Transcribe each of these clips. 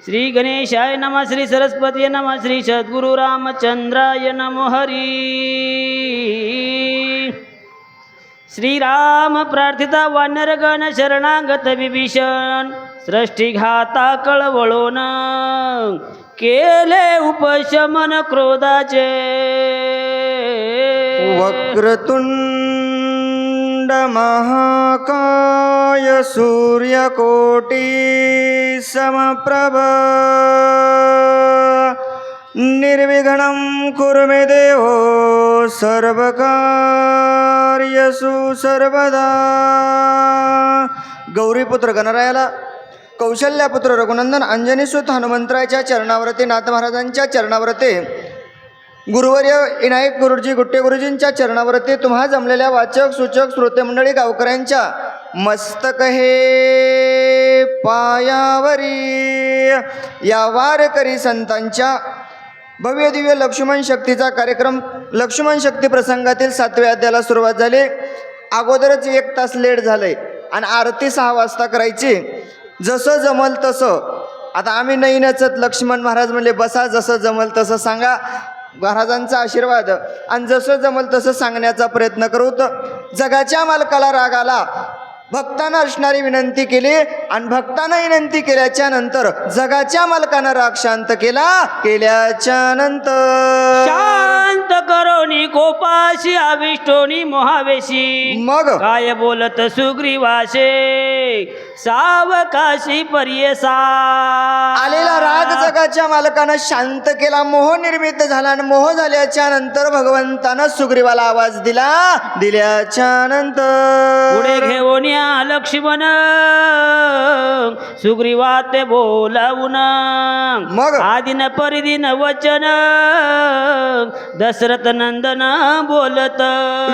श्री गणेशाय नमः, श्री सरस्वती नमः, श्री सद्गुरु रामचंद्राय नमो हरी. श्रीराम प्रार्थिता वानरगण शरणागत विभीषण, सृष्टिघाता कळवळून केले उपशमन क्रोधाचे. वक्रतुंड महाकाय सूर्यकोटी समप्रभ निर्विघ्नं कुरु मे देवो सर्वकार्यसु सर्वदा. गौरीपुत्र गणरायाला, कौशल्यापुत्र रघुनंदन, अंजनीसुत हनुमंतरायाच्या चरणावरती, नाथ महाराजांच्या चरणावरती, गुरुवर्य विनायक गुरुजी गुट्टे गुरुजींच्या चरणावरती, तुम्हा जमलेल्या वाचक सूचक श्रोते मंडळी गावकऱ्यांच्या मस्तक हे पायावरी या वारकरी संतांच्या भव्य दिव्य लक्ष्मण शक्तीचा कार्यक्रम, लक्ष्मण शक्ती प्रसंगातील 7व्या अध्यायाला सुरुवात झाली. अगोदरच 1 तास लेट झालंय आणि आरती 6 वाजता करायची. जसं जमल तसं. आता आम्ही नाही नचत. लक्ष्मण महाराज म्हणले बसा, जसं जमल तसं सांगा, महाराजांचा आशीर्वाद, आणि जसं जमल तसं सांगण्याचा प्रयत्न करू. जगाच्या मालकाला राग आला, भक्तांना असणारी विनंती केली, आणि भक्तांना विनंती केल्याच्या नंतर जगाच्या मालकानं राग शांत केल्याच्या नंतर शांत करोनी कोपाशी आविष्टोनी मोहावेशी. मग काय बोलत सुग्रीवाशे सावकाशी पर्यसा. आलेला राग जगाच्या मालकानं शांत केला, मोह निर्मित झाला, आणि मोह झाल्याच्या नंतर भगवंतानं सुग्रीवाला आवाज दिल्याच्या नंतर पुढे घेऊन या लक्ष्मण सुग्रीवा ते बोलावून. मग आदिन परिदिन वचन दशरथ नंदन बोलत.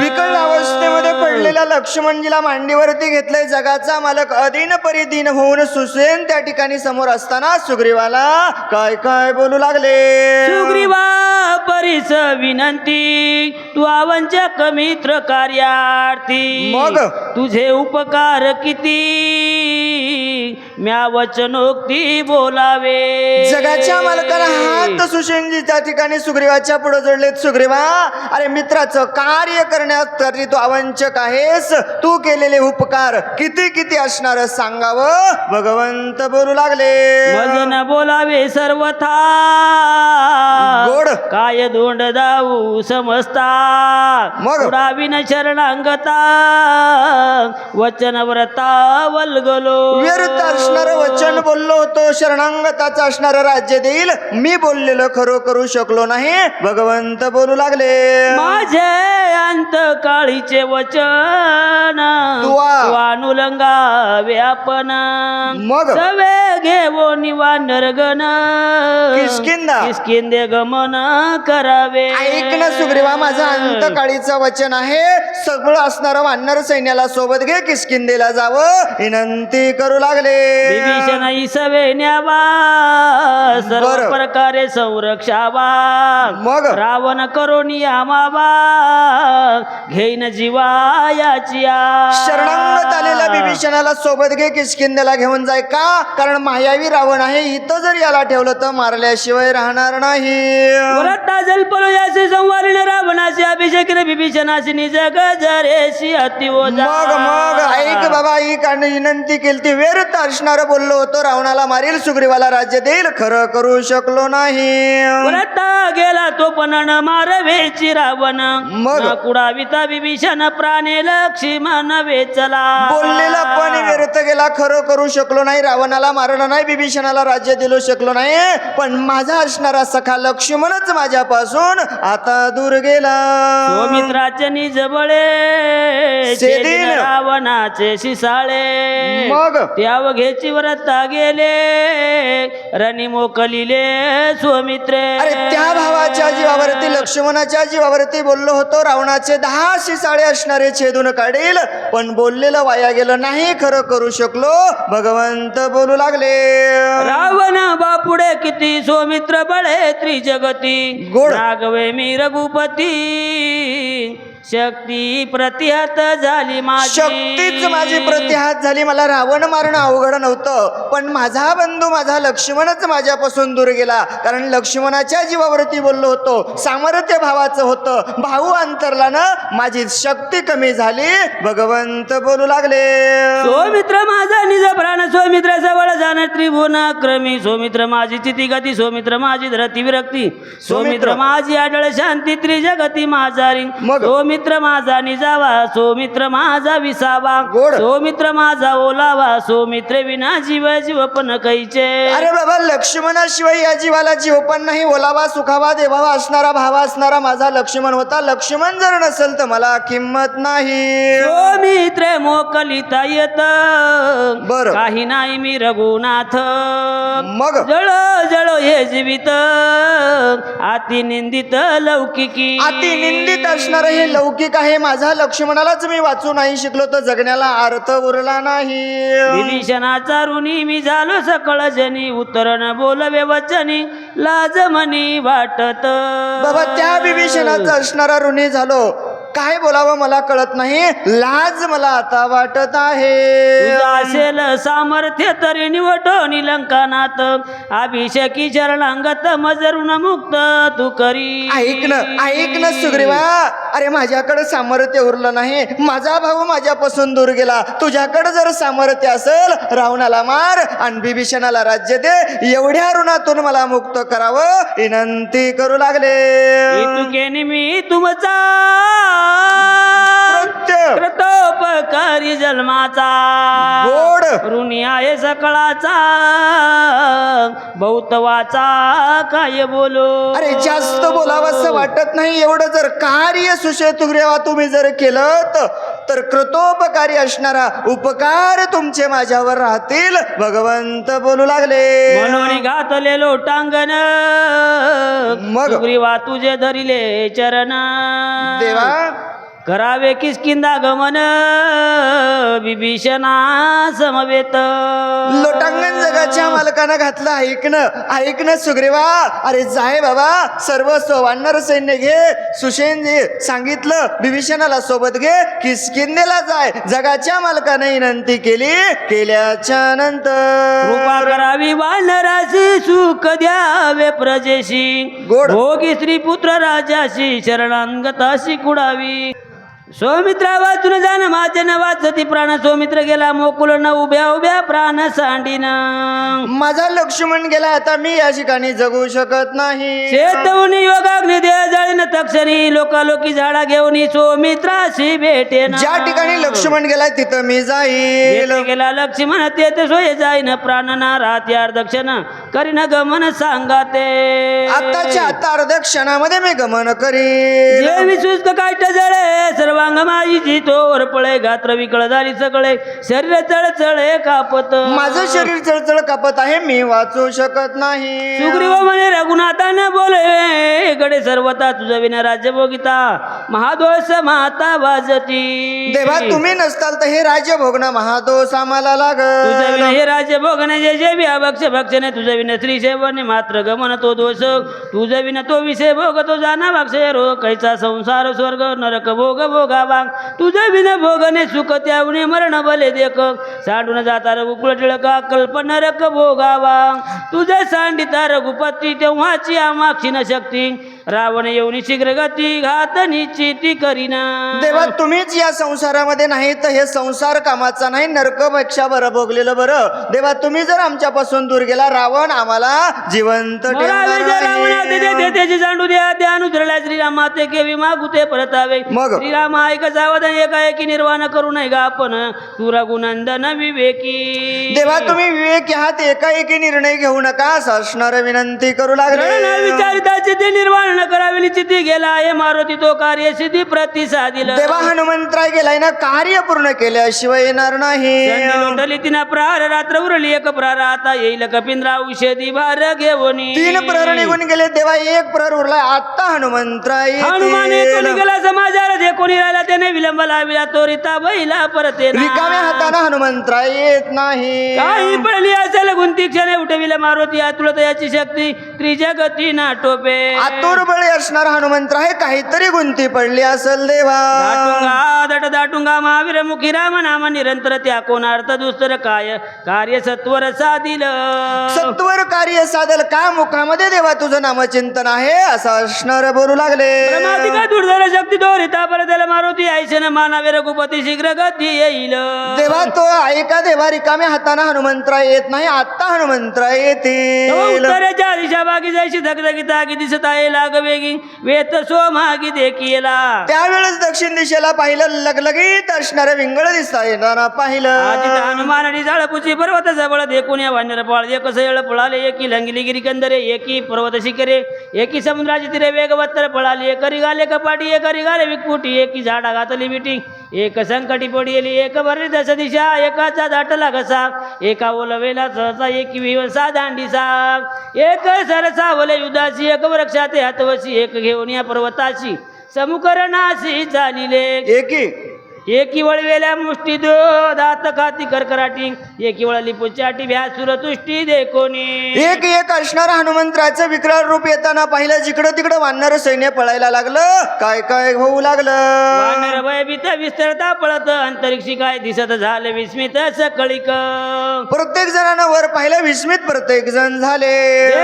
विकट अवस्थेमध्ये पडलेल्या लक्ष्मणजीला मांडीवरती घेतलंय. जगाचा मालक अधीन परिधीन होऊन सुसेन त्या ठिकाणी समोर असताना सुग्रीवाला काय काय बोलू लागले. सुग्रीवा परीस विनंती तू आवंचक मित्र कार्यार्थी. मग तुझे उपकार किती म्या वचनोक्ती बोलावे. जगाच्या मालकाला हात सुसेनजी त्या ठिकाणी सुग्रीवाच्या पुढे जोडलेत. सुग्रीवा, अरे मित्राचं कार्य करण्यासाठी तू अवंचक आहेस. तू केलेले उपकार किती किती असणार सांगावं. भगवंत बोलू लागले. वजन बोलावे सर्वथा गोड काय दोंड दाऊ समजता. मग उडाविन शरणांगता वचन व्रता वल्गलो. व्यर्थ असणार वचन बोललो होतो, शरणांगताचं असणार राज्य देईल, मी बोललेलं खरं करू शकलो नाही. भगवंत बोलू लागले. माझे अंत काळीचे वचन वानुलंगा व्यापन. मग सवे घेवो निवा नरगण किष्किंधा गमन करावे. ऐक ना सुग्रीवा, माझं अंतकाळीचं वचन आहे. सगळं असणारं वानर सैन्याला सोबत घे, किष्किंधेला जावं विनंती करू लागले. विभीषण सवे न्यावा सर्व प्रकारे संरक्षावा. मग रावण करोनी आमावा घेईन जीवा याची. शरणांगत आलेल्या विभीषणाला सोबत घे, किष्किंधेला घेऊन जाय. का? कारण मायावी रावण आहे. इथं जर याला ठेवलं तर मारल्याशिवाय राहणार नाही. वरता जलपलो याचे संवारीन रावणाचे अभिषेकीन विभीषणाशी निज गजरेशी अतिवजा. मग ऐक बाबा, ही कारण विनंती केली ती व्यर्थ असणार बोललो होतो. रावणाला मारील, सुग्रीवाला राज्य देईल, खरं करू शकलो नाही. वरता गेला तो पण न मारवेची रावण. मग कुडाविता विभीषण प्राणे लक्ष्मण वेचला. बोललेला पण व्यर्थ गेला, खरं करू शकलो नाही. रावणाला मारलं नाही, विभीषणाला राज्य दिलो शकलो नाही. पण माझा असणारा सखा लक्ष्मणच माझ्यापासून आता दूर गेला. सौमित्राचे निज बळे सेदीन रावणाचे शिसाळे. मग त्यावघेची व्रता गेले रणी मोकलिले सौमित्रे. अरे त्या भावाच्या जीवावरती, लक्ष्मणाच्या जीवावरती बोललो होतो. रावणाचे 10 शिसाळे असणारे छेदून काढील, पण बोललेलं वाया गेलं नाही, खरं करू शकलो. भगवंत बोलू लागले. रावण बापुडे किती सौमित्र बळे त्रिजगती. गोड राघवे मी रघुपती शक्ती प्रतिहत झाली माझी. शक्तीच माझी प्रतिहात झाली. मला रावण मारणं अवघड नव्हतं, पण माझा बंधू माझा लक्ष्मणच माझ्यापासून दूर गेला. कारण लक्ष्मणाच्या जीवावरती बोललो होतो, सामर्थ्य भावाचं होतं. भाऊ अंतरला ना, माझी शक्ती कमी झाली. भगवंत बोलू लागले, सौमित्र माझा निज प्राण, सौमित्र जवळ जाण त्रिभुवन क्रमी, सौमित्र माझी चिती गती, सौमित्र माझी धरती विरक्ती, सौमित्र माझी आढळ शांती त्रिजगती माझारी, मग? सौमित्र माझा निजावा, सौमित्र माझा विसावा, गोड. सौमित्र माझा ओलावा, सौमित्र विना जीव जीव पण कैचे. अरे बाबा, लक्ष्मणाशिवाय या जीवाला जीव पण नाही. ओलावा सुखावा देवावा असणारा भावा असणारा माझा लक्ष्मण होता. लक्ष्मण जर नसेल तर मला किंमत नाही. सौमित्र मोकलिता येत, बरं. काही नाही मी रघुनाथ, मग जळ जळ हे जीवित, अति निंदित लौकिकी. अति निंदित असणार हे लौकिक आहे. माझा लक्ष्मणालाच मी वाचू नाही शिकलो तर जगण्याला अर्थ उरला नाही. विभीषणाचा ऋणी मी झालो सकळ जनी, उत्तरण बोलवे वचनी लाज मनी वाटत. बाबा, त्या विभीषणाचा असणारा ऋणी झालो. काय बोलावं मला कळत नाही. लाज मला आता वाटत आहे. तुझं असेल सामर्थ्य तरी निवटो निलंकनात, अभिषेकी चरणांगत मजरून मुक्त तू करी. ऐक ना सुग्रीवा, अरे माझ्याकडे सामर्थ्य उरलं नाही. माझा भाऊ माझ्यापासून दूर गेला. तुझ्याकडे जर सामर्थ्य असेल, रावणाला मार आणि विभीषणाला राज्य दे. एवढ्या ऋणातून मला मुक्त करावं विनंती करू लागले. इतुके मी तुमचा कृत्य कृतोपकारी जन्माचा, गोड. ऋणी आहे सकळाचा, बहुतवाचा काय बोलो. अरे जास्त बोलावंसं वाटत नाही. एवढं जर कार्य सुशेतुग्रीवा तुम्ही जर केलं तर कृतोपकारी असणारा उपकार तुमचे माझ्यावर राहतील. भगवंत बोलू लागले, म्हणून घातले लोटांगण, मग? सुग्रीवा तुझे धरिले चरण, देवा करावे किसकिंदा गमन, विभीषणा समवेत. लोटांगण जगाच्या मालकानं घातलं. ऐकणं सुग्रीवा. अरे जाय बाबा, सर्व वानर सैन्य घे. सुषेनजी सांगितलं विभीषणाला सोबत घे, किष्किंधेला जाय. जगाच्या मालकाने विनंती केल्याच्या नंतर कृपा करावी वानराशी, सुख द्यावे प्रजेशी, गोड. भोगी स्त्री पुत्र राजाशी, शरणांगताशी कुडावी. सौमित्रा वाचून जाण माझे न वाचती प्राण, सौमित्र गेला मोकुल न उभ्या उभ्या प्राण सांडीन. माझा लक्ष्मण गेला, आता मी या ठिकाणी जगू शकत नाही. शेतवणी योगाग्नी दे जळीन तक्षणी, लोकालोकी झाडा घेऊन सौमित्राशी भेटेन. ज्या ठिकाणी लक्ष्मण गेलाय तिथं मी जाईल. गेला लक्ष्मण तेथे सोय जाईन, प्राण ना राहत्यार दक्षिण करीन गमन सांगा ते. आताच्या आता अर्ध्या क्षणामध्ये मी गमन करीन. जे विशुष्क काट जळे सर्वांग माझी जितोवर पळे, गात्र विकळ झाली सगळे शरीर चळचळे कापत. माझं शरीर चळचळ कापत आहे, मी वाचू शकत नाही. सुग्रीव म्हणे रघुनाथाने बोले, गडे सर्वता तुझं विना राज्य भोगिता, महादोष माता वाजती. देवा तुम्ही नसताल तर हे राज्य भोगणं महादोष आम्हाला तुझं विना लागल. हे राज्य भोगणे जे जे बी अभक्ष भक्षणे, तुझं विना स्त्री सेवने मात्र गमन तो दोष, तुझं विना तो विषय भोगतो जाना भक्ष रो, कैचा संसार स्वर्ग नरक भोग भोगावा, तुझं विना भोगणे सुख त्यावणे मरण बले देख, सांडून जाता रघुकुळ टिळका कल्प नरक भोगावा, तुझे सांडिता रघुपती तेव्हाची आमाक्षी न शक्ती, रावण येऊन शीघ्र गती घात निश्चिती करीना. देवा तुम्हीच या संसारामध्ये नाही तर हे संसार कामाचा नाही, नरकपेक्षा बरं भोगलेलं बरं. देवा तुम्ही जर आमच्यापासून दूर गेला, रावण आम्हाला जिवंत ठेवणार नाही. त्याची सांडू द्या त्या अनुसरल्या श्रीराम माते केवी मागू ते परतावे. मग? श्रीराम ऐक सावधान एकाएकी निर्वाण करू नये गा आपण, तू रघुनंदन विवेकी. देवा तुम्ही विवेक आहात, एकाएकी निर्णय घेऊ नका असणार विनंती करू लागले. विचारिताची ते निर्वाण न करावी निश्चिती गेला आहे, मारुती तो कार्य सिद्धी प्रतिसादिल. देवा हनुमंतराय गेलाय ना, कार्य पूर्ण केल्याशिवाय येणार नाही. लोटली तिना प्रहार रात्र उरली एक प्रहार, आता येईल कपिंद्रा औषधी भार घेऊन. 3 प्रहर निघून गेले देवा, 1 प्रहर उरलाय. आता हनुमंतराय हनुमान येतील. येतो गेला समाजाला जे कोणी राहिला त्याने विलंब लाविला, तो रीता बैला परते. रिकाम्या हाताने हनुमंतराय येत नाही. काही पडली असेल गुंती क्षणे उठविले मारुती, आतुरत याची शक्ती त्रिजगती ना टोपे. आतुर बळी असणार हनुमंत आहे काहीतरी गुंती पडली असल देवा दाटुंगा महावीर मुखी राम नाम निरंतर त्या कोणार्थ दुस्तर काय कार्य सत्वर साधिल सत्वर कार्य साधल का मुखामध्ये देवा तुझं नामचिंतन आहे असं असणार बोलू लागले प्रमादिका दुर्धर शक्ती दोरिता परदेल मारुती ऐशन मानावे रघुपती शीघ्र गती येईल देवा तो ऐका देवा रिकाम्या हाताने हनुमंतराय येत नाही आता हनुमंतराय येतील उत्तरेच्या दिशा बागी जैशी धगधगी तागी दिसत आहे लाग वेगी वेत सोमागी देखीला त्यावेळेस दक्षिण दिशेला पाहिलं लगलगीत असणारे विंगळ दिसता येणार पाहिलं हनुमानडी झाडपुची पर्वत जवळ देखून या वानर पाळ एक सैळ पळाले एकी लंगिली गिरिकंदरे एकी पर्वत शिखरे एकी समुद्राची तिरे वेगवत्तर पळाली एक रिगाले कपाटी एक रिगाले विकपुटी एकी झाडा घातली बिटी एक संकटी पडली एक भरली दश दिशा एकाचा दाटला कसा एका ओलवेला सहसा एकी विवसा दांडीसा एक सरसावले युद्धाची एक वृक्षाते हातवशी एक घेऊन या पर्वताची समुकरणाशी चालिले एकी एकी वळवेल्या मुष्टी दो दात खाती करकराटी एकी वळली पुचाटी भ्यासुर तुष्टी देखोनी एक एक असणार हनुमंतराचं विक्राळ रूप येताना पाहिलं जिकडं तिकडं वानर सैन्य पळायला लागलं काय काय होऊ लागलं वानर भयभीत विस्तरता पळत अंतरिक्षी काय दिसत झाले विस्मित सकळीक प्रत्येक जणांना वर पाहिलं विस्मित प्रत्येक जण झाले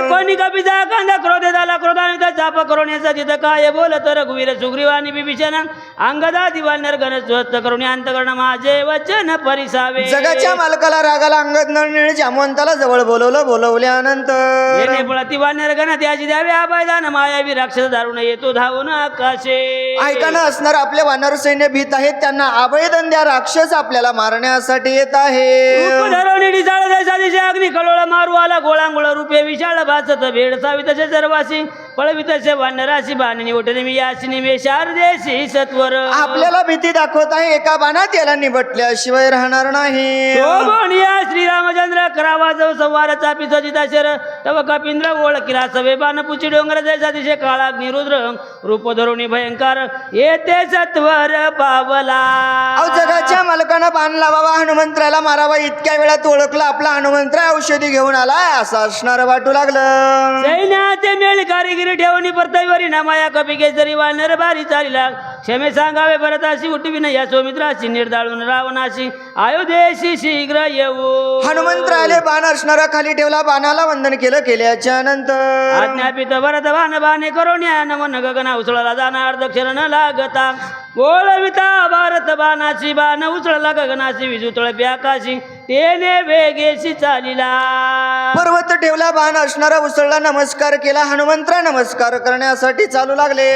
कोणी कपिचा कांदा क्रोधे झाला क्रोधाने चाप करोण्याचा जिथं काय बोलत रघुवीर सुग्रीवानी बिभीषण अंगदा दिवानर गण स्वस्त करून अंतकरण माझे वचन परिसावे जगाच्या मालकाला रागाला अंगद नळनिळ जामवंताला जवळ बोलवल्यानंतर येणे पळती वानर गण त्याची द्यावे आबायदान मायावी राक्षस दारुण येतो धावून आकाशे ऐकानं असणार आपले वानर सैन्य भीत आहेत त्यांना आभयदन द्या राक्षस आपल्याला मारण्यासाठी येत आहे दिशे अग्नी कळोळ मारू आला गोळांगोळ रूपे विशाळ भासत भेड सावी तसे सर्वासी पळवी तसे वानराशी बाणी उठणे मी याशी निमे शारदेशी सत्वर आपल्याला भीती दाखवत आहे एका बाणात याला निबटल्याशिवाय राहणार नाही शोभनिया श्रीरामचंद्र करावा जो संवार चापी सजिता शर तव कपिंद्र ओळखिला सवे बाण पुची डोंगर जैसा दिशे काळा निरुद्र रूप धरुणी भयंकर येते सत्वर पावला जगाच्या मालकानं बाण लावावा हनुमंतराला मारावा इतक्या वेळात ओळखला आपला हनुमंतराय औषधी घेऊन आलाय असं असणार वाटू लागलं सैन्याचे मेळ कारिगिरी ठेवणी परतईवरी नामाया कपी केसरी वानर बारी चालिला क्षमे सांगावे भरताशी उठविन या सौमित्राशी निर्दाळून रावणाशी अयोध्येशी शीघ्र येऊ हनुमंतरायले बाण असणारा खाली ठेवला बाणाला वंदन केलं केल्याच्या नंतर आज्ञापित भरत बाण बाणे करोण्या नमन गगना उसळला जाणार दक्षिण न लागता बोलविता भारत बाणाची बाण उसळला गगनाशी विजुतळ प्याकाशी तेने वेगेशी चालिला पर्वत ठेवला बाण असणारा उसळला नमस्कार केला हनुमंतराय नमस्कार करण्यासाठी चालू लागले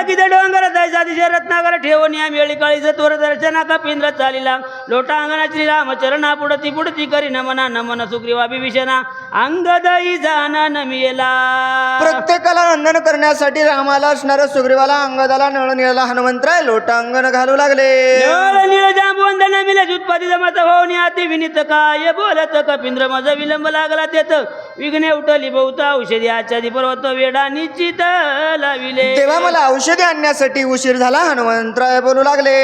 किती डोंगर जायचा दिशे रत्नागर ठेवून या वेळी काळीच तोर दर्शना कपिंद्र चालिला लोटा अंगणा श्रीरामचरणा पुढती पुढती करी नमना नमन सुग्रीवा बिभीषणा अंगदई जाना नमियला प्रत्येकाला वंदन करण्यासाठी रामाला असणारा सुग्रीवाला अंगदाला नळ निळाला हनुमंतराय लोटांगण घालू लागले वंदन मिले उत्पत्ती जमत होऊन अति विनीत काय बोलत कपिंद्र मज विलंब लागला तेत विघ्ने उठली बहुत औषधी आचारी पर्वत वेडा निश्चित लाविले तेव्हा मला औषधी आणण्यासाठी उशीर झाला हनुमंतराय बोलू लागले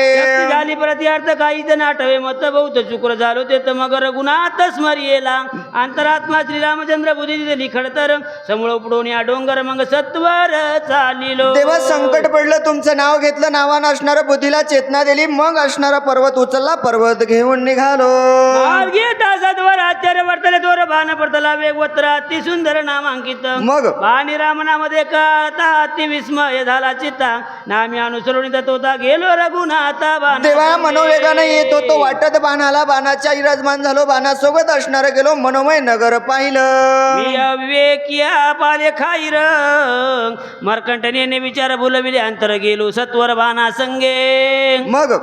झाली प्रतिअर्थ काहीच नाटवे मत बहुत चुकर झालो तेत मग रघुनाथ स्मरियेला अंतरात्मा श्रीरामचंद्र बुद्धी दिली खडतर समूळ उपडून या डोंगर मग सत्वर चालिलो तेव्हा संकट पडलं तुमचं नाव घेतलं नावानं असणारं बुद्धीला चेतना दिली मग असणारा पर्वत उचलला पर्वत घेऊन निघालो सत्वर आचार्य वर्तले दोर बाण पडतला वेगवत्र अति सुंदर नामांकित मग बाणी रामनामध्ये कळता अति विस्मय झाला चित्ता नामी अनुसरून तोता गेलो रघुनाथा बाण तेव्हा मनोवेगाने येत होतो वाटत बाणाला बाणाच्या विराजमान झालो बाणासोबत असणार गेलो मनोमय नगर पाहिलं मी अविवेकिया पाले खाईर मर्कंटने विचार बोलविले अंतर गेलो सत्वर बाणा संगे मग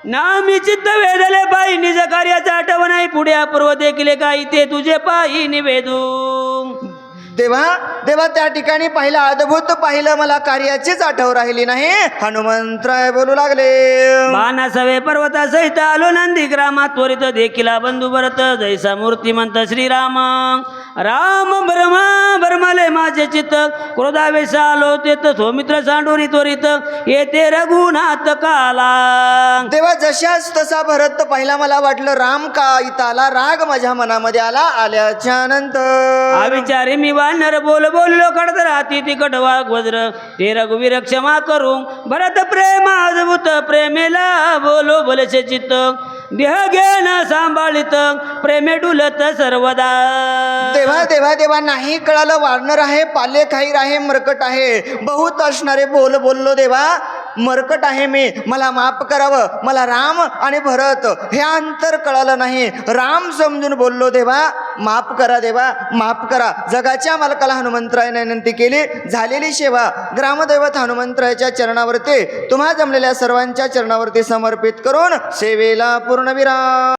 नामी चित्त वेदले पायी निज कार्याचा आठव नाही पुढे अपूर्व देखील काही ते तुझे पायी निवेदू तेव्हा त्या ठिकाणी पाहिलं अद्भुत पाहिलं मला कार्याचीच आठव राहिली नाही हनुमंतराय बोलू लागले बाणा सवे पर्वता सहित आलो नंदी ग्रामात त्वरित देखील बंधू भरत जैसा मूर्तिमंत श्रीराम राम ब्रह्मा ब्रह्मले माझे चित्त क्रोधावेश आलो तेत सौमित्र सांडोनी त्वरित येते रघुनाथ काला. तेव्हा जशाच तसा भरत पहिला मला वाटलं राम का इथं आला, राग माझ्या मनामध्ये आला. आल्याच्या नंतर अविचारी मी वानर बोल बोललो कडत राहती तिकट वाघ वज्र ते रघुवीर क्षमा करू भरत प्रेम अद्भुत प्रेमेला बोलो बोलचे चित्त देह घेण सांभाळित प्रेमे डुलत सर्वदा. तेव्हा देवा देवा नाही कळालं वानर आहे, पाले खाईर आहे, मरकट आहे, बहुत असणारे बोललो देवा. मरकट आहे मी, मला माफ करावं. मला राम आणि भरत हे अंतर कळालं नाही. राम समजून बोललो देवा, माफ करा देवा, माफ करा. जगाच्या मालकाला हनुमंतरायाने विनंती केली. झालेली सेवा ग्रामदैवत हनुमंतरायाच्या चरणावरती, तुम्हा जमलेल्या सर्वांच्या चरणावरती समर्पित करून सेवेला पूर्णविराम.